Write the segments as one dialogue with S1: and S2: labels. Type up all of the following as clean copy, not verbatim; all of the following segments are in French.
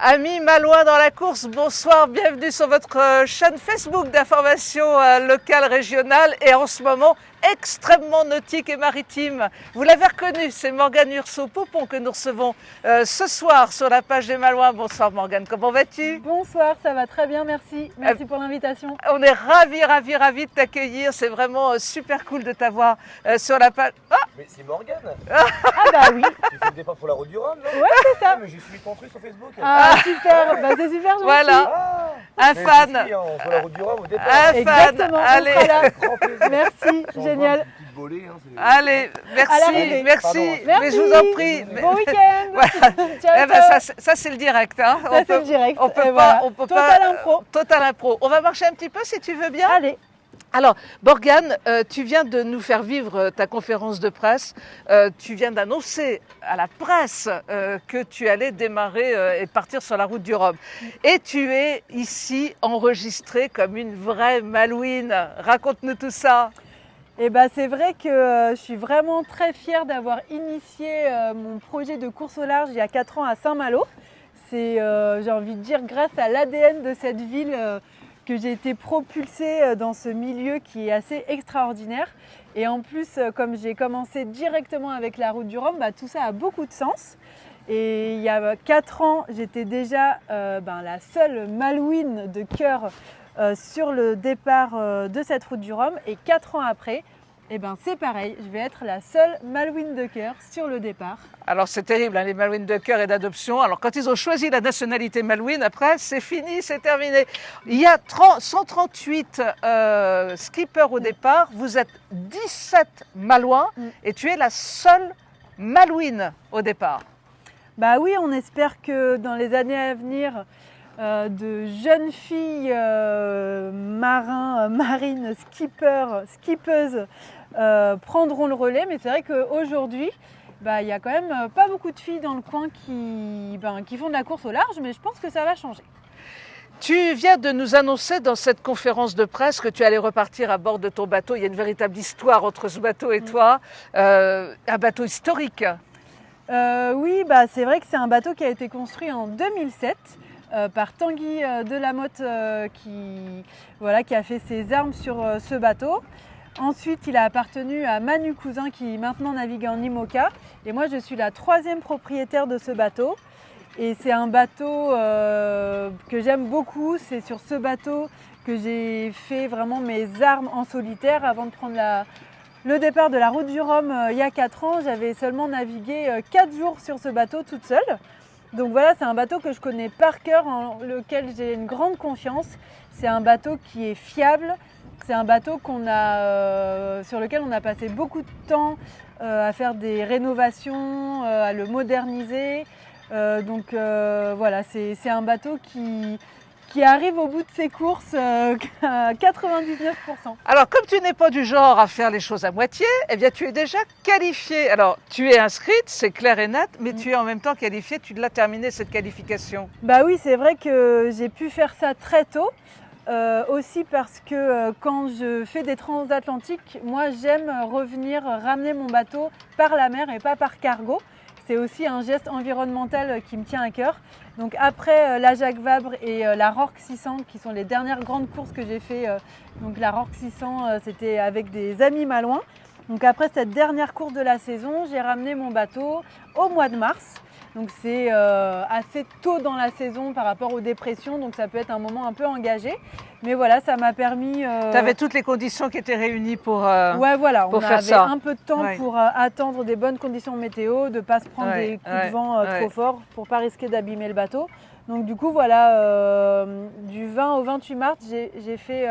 S1: Amis malouins dans la course, bonsoir, bienvenue sur votre chaîne Facebook d'information locale, régionale et en ce moment extrêmement nautique et maritime. Vous l'avez reconnu, c'est Morgane Urso-Poupon que nous recevons ce soir sur la page des Malouins. Bonsoir Morgane, comment vas-tu?
S2: Bonsoir, ça va très bien, merci. Merci pour l'invitation.
S1: On est ravis de t'accueillir, c'est vraiment super cool de t'avoir sur la page. Ah,
S3: mais c'est Morgane.
S2: Ah bah oui.
S3: Tu fais le départ pour la route du Rhum, non?
S2: Ouais, c'est ça.
S3: Mais j'ai suivi ton truc sur Facebook.
S2: Ah super, bah c'est super gentil.
S1: voilà,
S3: Ah,
S1: un
S3: mais
S1: fan.
S3: si, si, on voit la route du Rhum au départ.
S1: Un fan,
S2: Exactement,
S1: allez.
S2: on sera là.
S3: Grand plaisir.
S2: Merci,
S3: J'en
S2: génial.
S3: vois une petite volée, hein, c'est-
S1: Allez, merci,
S2: l'arrivée.
S1: merci,
S3: Pardon.
S1: mais je vous en prie.
S2: Bon week-end.
S1: Voilà.
S2: Ciao,
S1: Eh ben,
S2: ciao.
S1: ça c'est le direct. Hein.
S2: Ça, c'est le direct.
S1: On peut
S2: Et
S1: pas,
S2: voilà.
S1: on peut
S2: Total
S1: pas.
S2: impro.
S1: Total impro. On va marcher un petit peu si tu veux bien.
S2: Allez.
S1: Alors, Morgane, tu viens de nous faire vivre ta conférence de presse. Tu viens d'annoncer à la presse que tu allais démarrer et partir sur la route du Rhum. Et tu es ici enregistrée comme une vraie malouine. Raconte-nous tout ça.
S2: Et bah c'est vrai que je suis vraiment très fière d'avoir initié mon projet de course au large il y a 4 ans à Saint-Malo. C'est, j'ai envie de dire, grâce à l'ADN de cette ville que j'ai été propulsée dans ce milieu qui est assez extraordinaire. Et en plus, comme j'ai commencé directement avec la route du Rhum, bah, tout ça a beaucoup de sens. Et il y a 4 ans, j'étais déjà la seule malouine de cœur sur le départ de cette route du Rhum. Et 4 ans après, eh ben, c'est pareil, je vais être la seule malouine de cœur sur le départ.
S1: Alors c'est terrible, hein, les malouines de cœur et d'adoption. Alors quand ils ont choisi la nationalité malouine, après c'est fini, c'est terminé. Il y a 138 skippers au départ. Vous êtes 17 malouins et tu es la seule malouine au départ.
S2: Bah oui, on espère que dans les années à venir, de jeunes filles marines, skippeuses prendront le relais. Mais c'est vrai qu'aujourd'hui, il y a quand même pas beaucoup de filles dans le coin qui font de la course au large, mais je pense que ça va changer.
S1: Tu viens de nous annoncer dans cette conférence de presse que tu allais repartir à bord de ton bateau. Il y a une véritable histoire entre ce bateau et toi, un bateau historique.
S2: Oui, c'est vrai que c'est un bateau qui a été construit en 2007 par Tanguy Delamotte qui a fait ses armes sur ce bateau. Ensuite, il a appartenu à Manu Cousin qui maintenant navigue en IMOCA. Et moi, je suis la 3e propriétaire de ce bateau. Et c'est un bateau que j'aime beaucoup. C'est sur ce bateau que j'ai fait vraiment mes armes en solitaire avant de prendre le départ de la route du Rhum il y a 4 ans. J'avais seulement navigué 4 jours sur ce bateau toute seule. Donc voilà, c'est un bateau que je connais par cœur, en lequel j'ai une grande confiance. C'est un bateau qui est fiable. C'est un bateau sur lequel on a passé beaucoup de temps à faire des rénovations, à le moderniser. Voilà, c'est un bateau qui arrive au bout de ses courses à 99%.
S1: Alors, comme tu n'es pas du genre à faire les choses à moitié, eh bien, tu es déjà qualifiée. Alors, tu es inscrite, c'est clair et net, mais tu es en même temps qualifiée, tu l'as terminé cette qualification.
S2: Bah oui, c'est vrai que j'ai pu faire ça très tôt. Aussi parce que quand je fais des transatlantiques, moi j'aime revenir ramener mon bateau par la mer et pas par cargo. C'est aussi un geste environnemental qui me tient à cœur. Donc après la Jacques Vabre et la Rorque 600 qui sont les dernières grandes courses que j'ai fait, donc la Rorque 600 c'était avec des amis malouins. Donc après cette dernière course de la saison, j'ai ramené mon bateau au mois de mars. Donc c'est assez tôt dans la saison par rapport aux dépressions, donc ça peut être un moment un peu engagé. Mais voilà, ça m'a permis...
S1: Tu avais toutes les conditions qui étaient réunies pour
S2: ouais, voilà,
S1: pour
S2: on
S1: faire
S2: avait
S1: ça.
S2: un peu de temps pour attendre des bonnes conditions météo, de ne pas se prendre des coups de vent trop forts pour ne pas risquer d'abîmer le bateau. Donc du coup, voilà, du 20 au 28 mars, j'ai fait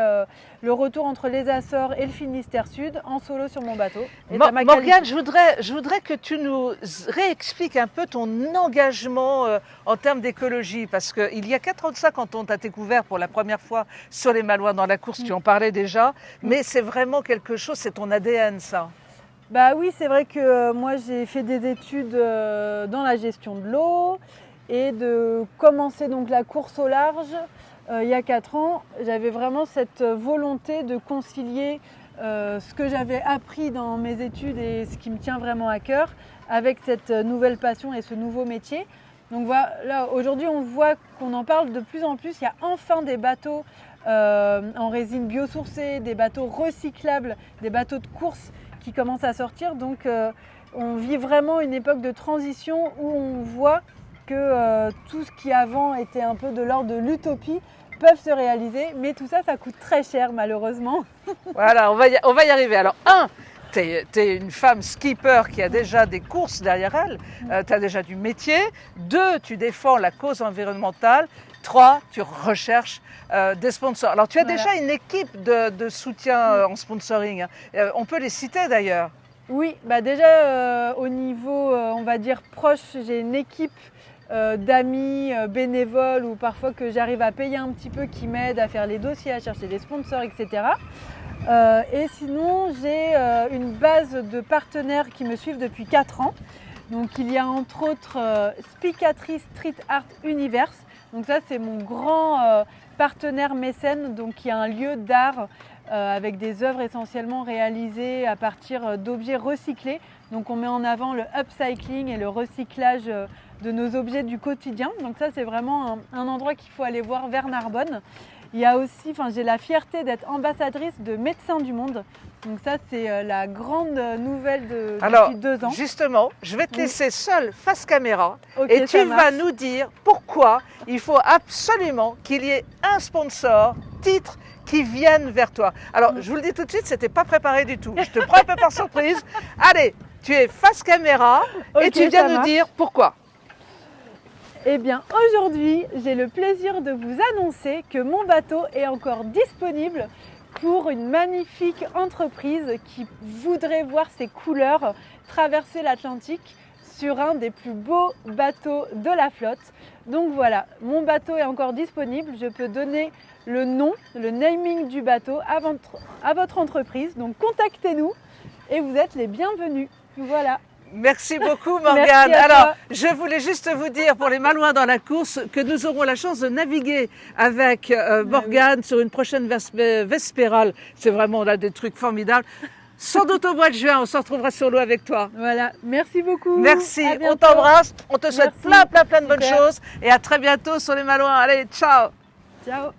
S2: le retour entre les Açores et le Finistère Sud en solo sur mon bateau. Et ça m'a
S1: Morgane, je voudrais que tu nous réexpliques un peu ton engagement en termes d'écologie, parce qu'il y a 4 ans de ça, quand on t'a découvert pour la première fois sur les Malouins dans la course, tu en parlais déjà, mais c'est vraiment quelque chose, c'est ton ADN ça.
S2: Bah oui, c'est vrai que moi j'ai fait des études dans la gestion de l'eau et de commencer donc la course au large il y a 4 ans. J'avais vraiment cette volonté de concilier ce que j'avais appris dans mes études et ce qui me tient vraiment à cœur avec cette nouvelle passion et ce nouveau métier. Donc voilà, aujourd'hui on voit qu'on en parle de plus en plus. Il y a enfin des bateaux en résine biosourcée, des bateaux recyclables, des bateaux de course qui commencent à sortir. Donc on vit vraiment une époque de transition où on voit que tout ce qui avant était un peu de l'ordre de l'utopie peuvent se réaliser, mais tout ça, ça coûte très cher malheureusement.
S1: Voilà, on va y arriver. Alors, tu es une femme skipper qui a déjà des courses derrière elle, tu as déjà du métier. 2, tu défends la cause environnementale. 3, tu recherches des sponsors. Alors, tu as déjà une équipe de soutien en sponsoring. On peut les citer d'ailleurs.
S2: Oui, bah déjà au niveau, on va dire proche, j'ai une équipe d'amis bénévoles ou parfois que j'arrive à payer un petit peu qui m'aident à faire les dossiers, à chercher des sponsors, etc. Et sinon, j'ai une base de partenaires qui me suivent depuis 4 ans. Donc il y a entre autres Spicatrice Street Art Universe. Donc ça, c'est mon grand partenaire mécène, donc qui a un lieu d'art avec des œuvres essentiellement réalisées à partir d'objets recyclés. Donc on met en avant le upcycling et le recyclage de nos objets du quotidien. Donc ça, c'est vraiment un endroit qu'il faut aller voir vers Narbonne. Il y a aussi, j'ai la fierté d'être ambassadrice de Médecins du Monde. Donc ça, c'est la grande nouvelle depuis 2 ans.
S1: Justement, je vais te laisser seule face caméra
S2: Okay,
S1: et tu vas nous dire pourquoi il faut absolument qu'il y ait un sponsor, titre, qui vienne vers toi. Alors, je vous le dis tout de suite, c'était pas préparé du tout. Je te prends un peu par surprise. Allez, tu es face caméra et tu viens nous dire pourquoi.
S2: Eh bien, aujourd'hui, j'ai le plaisir de vous annoncer que mon bateau est encore disponible pour une magnifique entreprise qui voudrait voir ses couleurs traverser l'Atlantique sur un des plus beaux bateaux de la flotte. Donc voilà, mon bateau est encore disponible. Je peux donner le nom, le naming du bateau à votre entreprise. Donc contactez-nous et vous êtes les bienvenus. Voilà.
S1: Merci beaucoup Morgane. Alors, je voulais juste vous dire pour les malouins dans la course que nous aurons la chance de naviguer avec Morgane sur une prochaine Vespérale. C'est vraiment là des trucs formidables. Sans doute au mois de juin, on se retrouvera sur l'eau avec toi.
S2: Voilà, merci beaucoup.
S1: Merci, on t'embrasse, on te souhaite plein de bonnes choses et à très bientôt sur les malouins. Allez, ciao.
S2: Ciao.